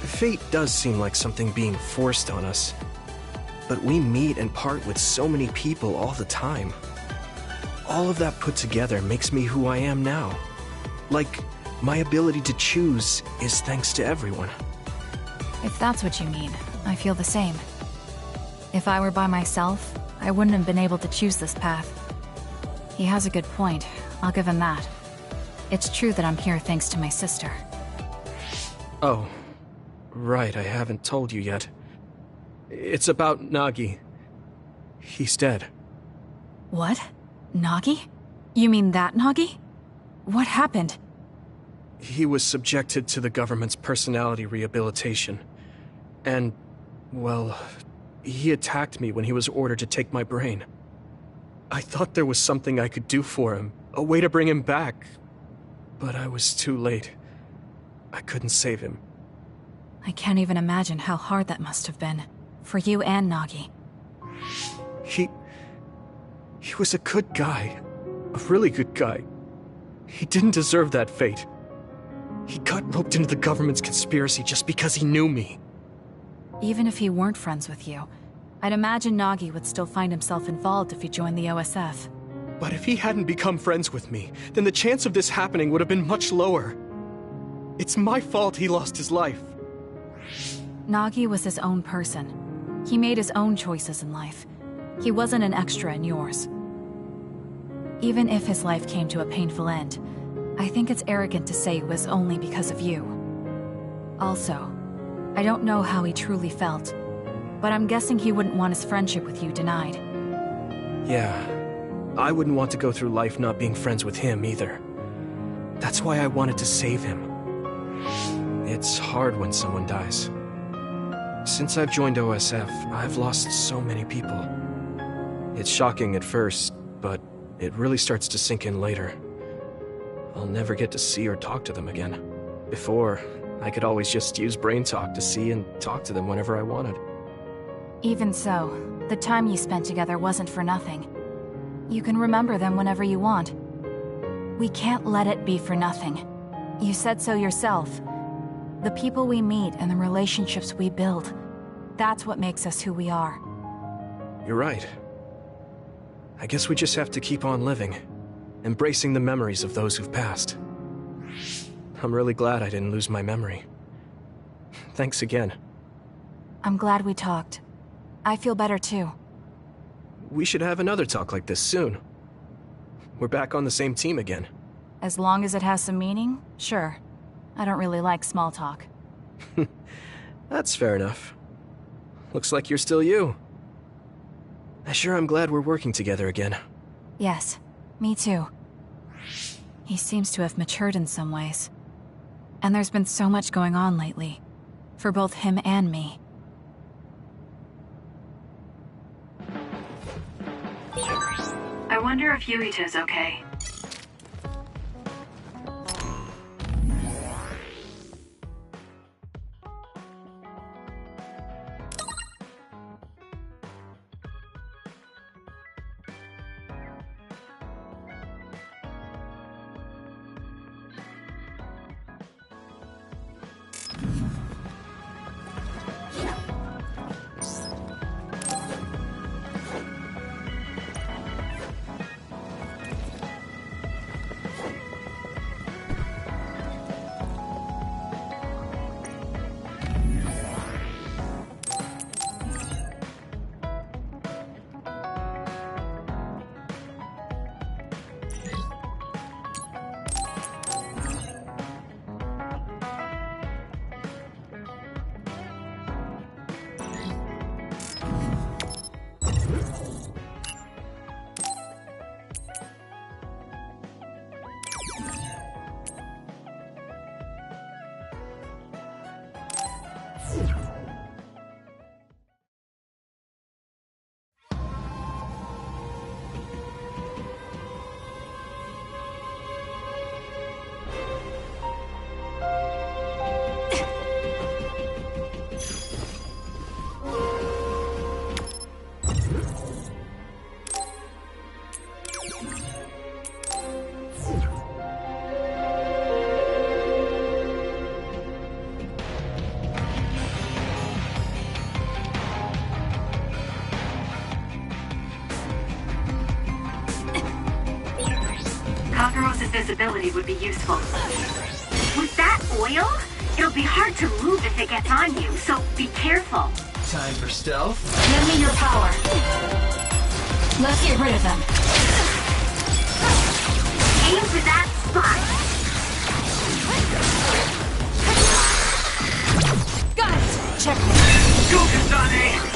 Fate does seem like something being forced on us. But we meet and part with so many people all the time. All of that put together makes me who I am now. Like, my ability to choose is thanks to everyone.
If that's what you mean, I feel the same. If I were by myself, I wouldn't have been able to choose this path. He has a good point, I'll give him that. It's true that I'm here thanks to my sister.
Oh, right, I haven't told you yet. It's about Nagi. He's dead.
What? Nagi? You mean that Nagi? What happened?
He was subjected to the government's personality rehabilitation. And, well, he attacked me when he was ordered to take my brain. I thought there was something I could do for him, a way to bring him back. But I was too late. I couldn't save him.
I can't even imagine how hard that must have been. For you and Nagi.
He was a good guy. A really good guy. He didn't deserve that fate. He got roped into the government's conspiracy just because he knew me.
Even if he weren't friends with you, I'd imagine Nagi would still find himself involved if he joined the OSF.
But if he hadn't become friends with me, then the chance of this happening would have been much lower. It's my fault he lost his life.
Nagi was his own person. He made his own choices in life. He wasn't an extra in yours. Even if his life came to a painful end, I think it's arrogant to say it was only because of you. Also, I don't know how he truly felt, but I'm guessing he wouldn't want his friendship with you denied.
Yeah, I wouldn't want to go through life not being friends with him either. That's why I wanted to save him. It's hard when someone dies. Since I've joined OSF, I've lost so many people. It's shocking at first, but it really starts to sink in later. I'll never get to see or talk to them again. Before, I could always just use brain talk to see and talk to them whenever I wanted.
Even so, the time you spent together wasn't for nothing. You can remember them whenever you want. We can't let it be for nothing. You said so yourself. The people we meet and the relationships we build, that's what makes us who we are.
You're right. I guess we just have to keep on living, embracing the memories of those who've passed. I'm really glad I didn't lose my memory. Thanks again.
I'm glad we talked. I feel better too.
We should have another talk like this soon. We're back on the same team again.
As long as it has some meaning, sure. I don't really like small talk.
That's fair enough. Looks like you're still you. I sure am glad we're working together again.
Yes, me too. He seems to have matured in some ways. And there's been so much going on lately. For both him and me.
I wonder if Yuita's okay. Invisibility would be useful.
With that oil, it'll be hard to move if it gets on you, so be careful.
Time for stealth.
Lend me your power. Let's get rid of them.
Aim for that spot.
Got it! Check me.
Go, Kasane!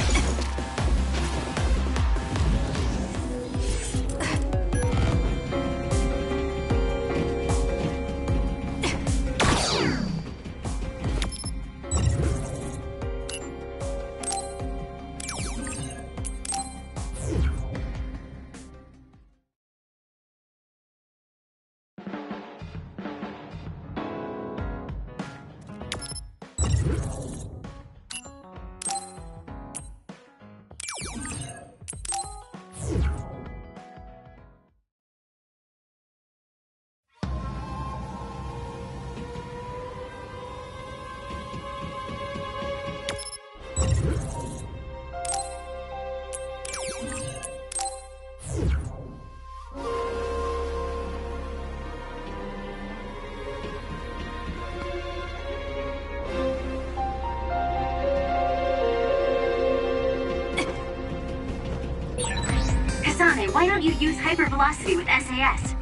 Kasane, why don't you use hypervelocity with SAS?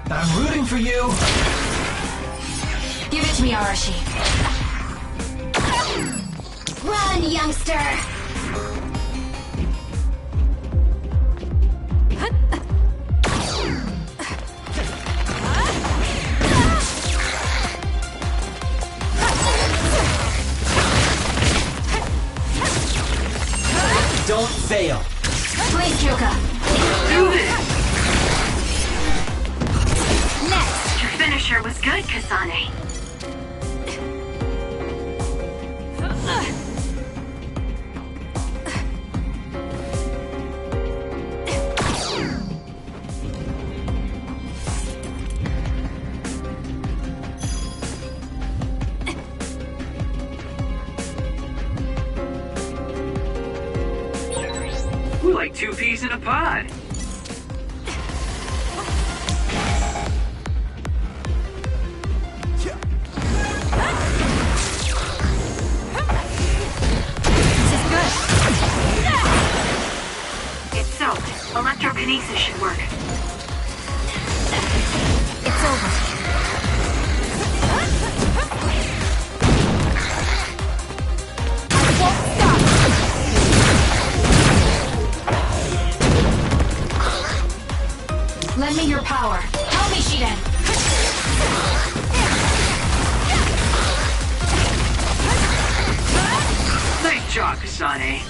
I'm rooting for you.
Give it to me, Arashi.
Run, youngster!
Don't fail.
Please, Kyoka.
Do this!
Next, your finisher was good, Kasane.
We're like two peas in a pod.
It's soaked. Electrokinesis should work.
It's over. Help me, Shiden!
Nice job, Kasane.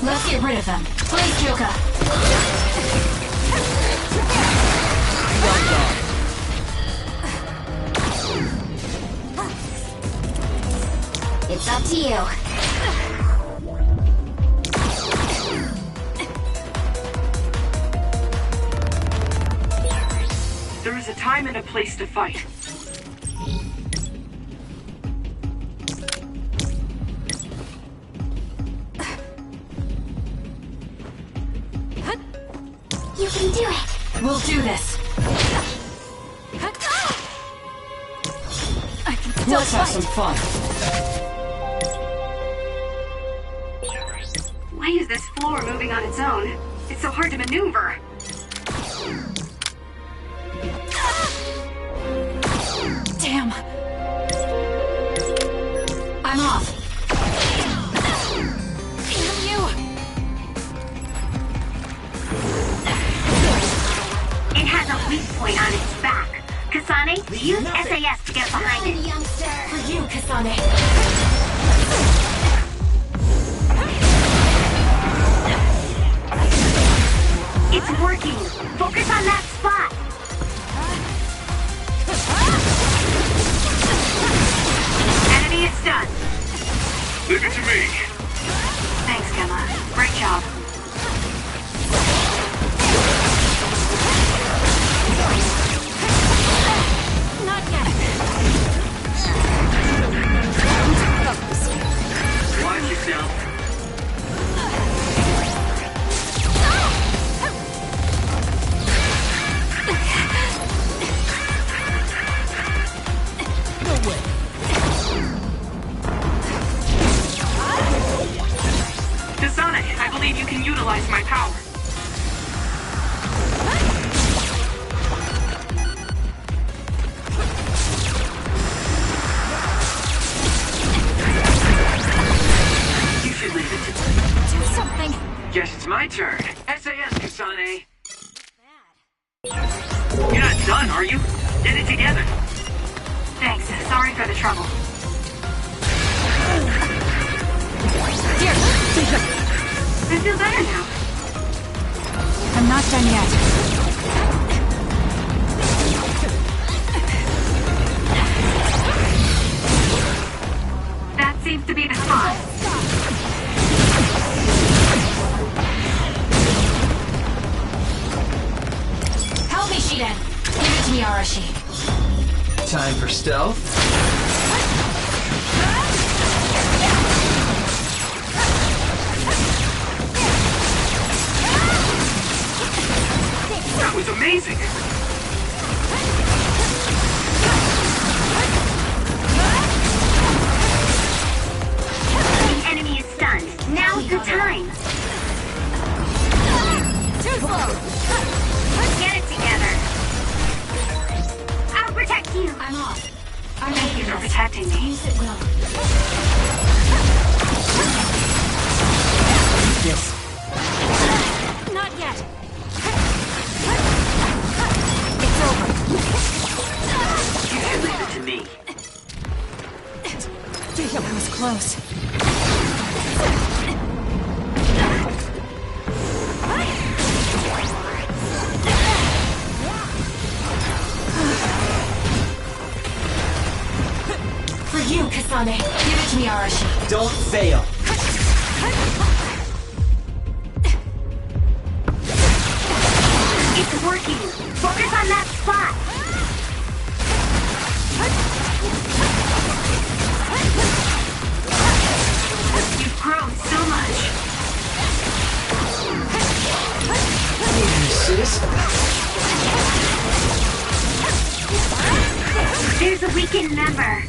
Let's get rid of them. Please, Joka.
It's up to you.
There is a time and a place to fight.
You can do it.
We'll do this. I can still
Let's have some fun.
Why is this floor moving on its own? It's so hard to maneuver.
Damn. I'm off. Damn you.
It has a weak point on its back. Kasane, use SAS to get behind it.
For you, Kasane.
It's working. Focus on that spot. Enemy is stunned.
Leave it to me.
Thanks, Gemma. Great job.
Not yet.
Watch yourself.
Kasane, I believe you can utilize my power. You should leave it to me.
Do something.
Guess it's my turn. SAS, Kasane. You're not done, are you? Get it together.
Thanks. Sorry for the trouble.
Here.
I feel better now.
I'm not done yet.
That seems to be the spot.
Help me, Shiden. Give it to me, Arashi.
Time for stealth.
That was amazing.
The enemy is stunned. Now's the time.
Too slow.
Get it together. I'll protect you.
I'm off.
Thank you for protecting me.
Use it well.
Yes.
Not yet. It's over.
You should leave it to me.
That was close. For you, Kasane. Give it to me, Arashi.
Don't fail.
It's working. Focus on that spot.
You've grown so much.
Sis?
There's a weak
weakened member.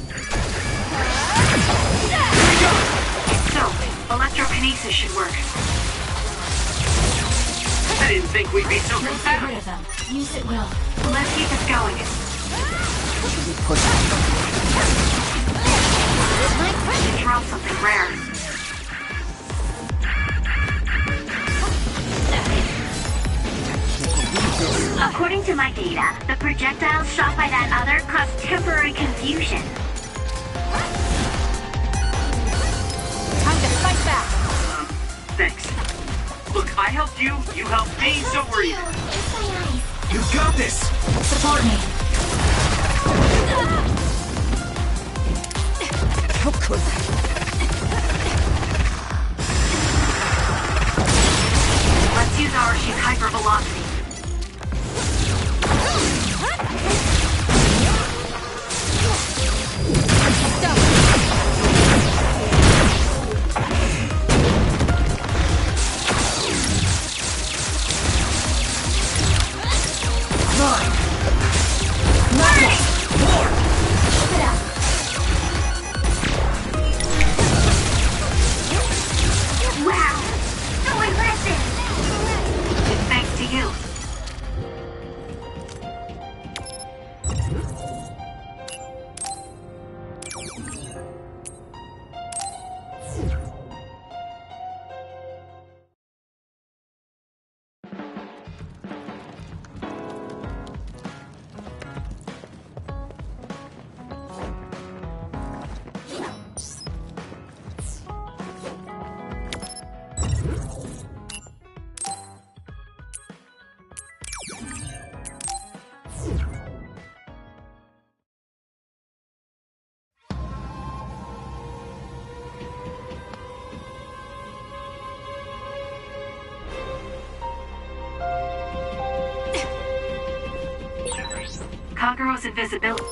So, electrokinesis should work.
I didn't think we'd be so
Let's get
compatible.
rid of them. Use it will. Let's keep this going. You dropped something rare.
According to my data, the projectiles shot by that other caused temporary confusion.
Time to fight back.
Thanks. Look, I helped you, you helped me, so we're even.
You've got this!
Support me.
How could I?
Let's use our sheet hypervelocity.
Wow! So impressive!
It's thanks to you. Kagero's invisibility.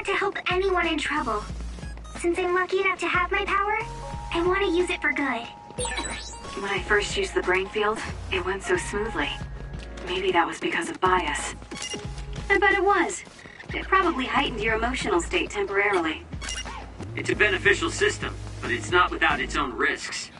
To help anyone in trouble. Since I'm lucky enough to have my power, I want to use it for good.
When I first used the brain field, it went so smoothly. Maybe that was because of bias.
I bet it was. It probably heightened your emotional state temporarily.
It's a beneficial system, but it's not without its own risks.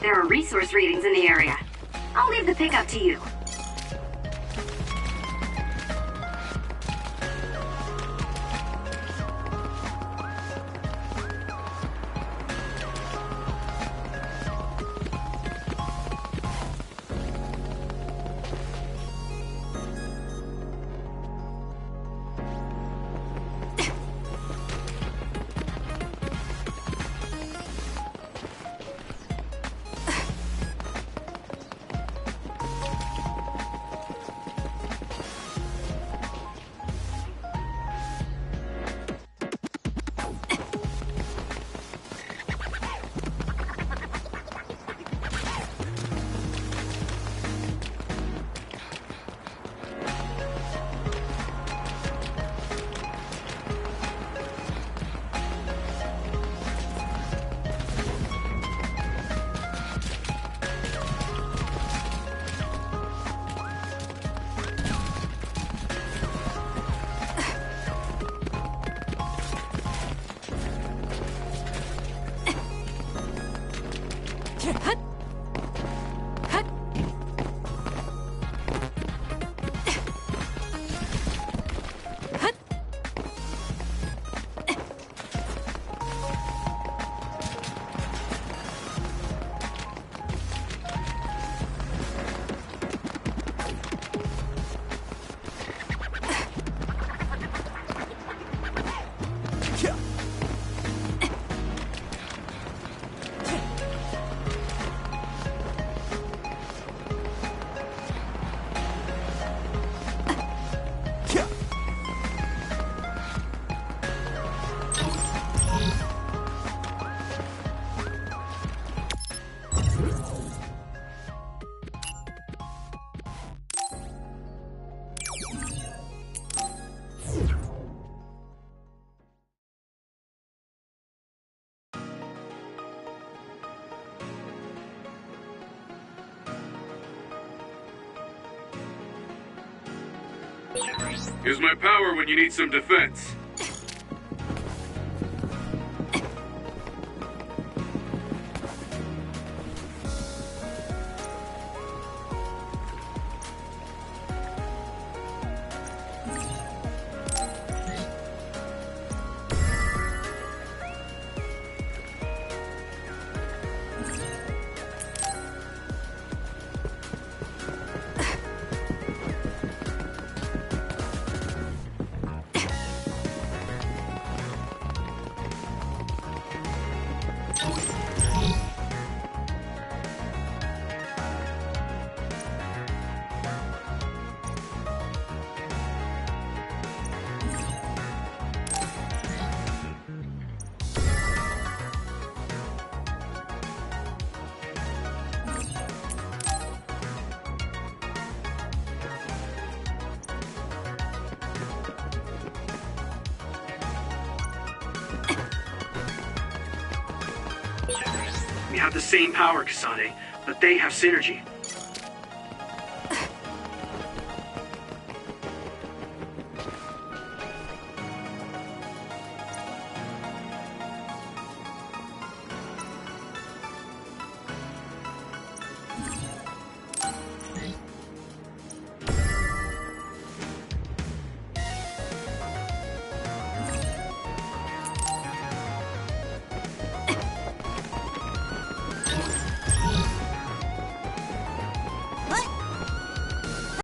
there are resource readings in the area. I'll leave the pickup to you.
Here's my power when you need some defense.
We have the same power, Kasane, but they have synergy.